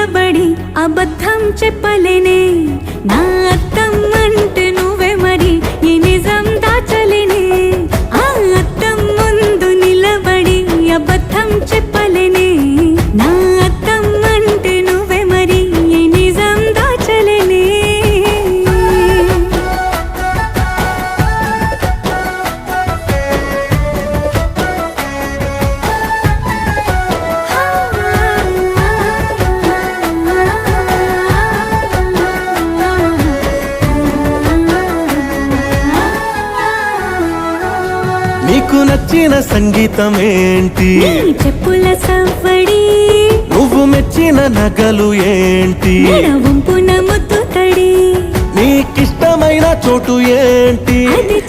నిలబడి అబద్ధం చెప్పలేనే నా అద్దం అంటే నువ్వే మరి ఈ నిజం దాచలేనే ఆ అద్దం ముందు నిలబడి అబద్ధం చెప్పలేనే నా అద్దం అంటే నువ్వే మరి ఈ నిజం దాచలేనే నీకు నచ్చిన సంగీతం ఏంటి నీ చెప్పుల సవ్వడి నువ్వు మెచ్చిన నగలు ఏంటి వంపున ముద్దు తడి నీకిష్టమైన చోటు ఏంటి అది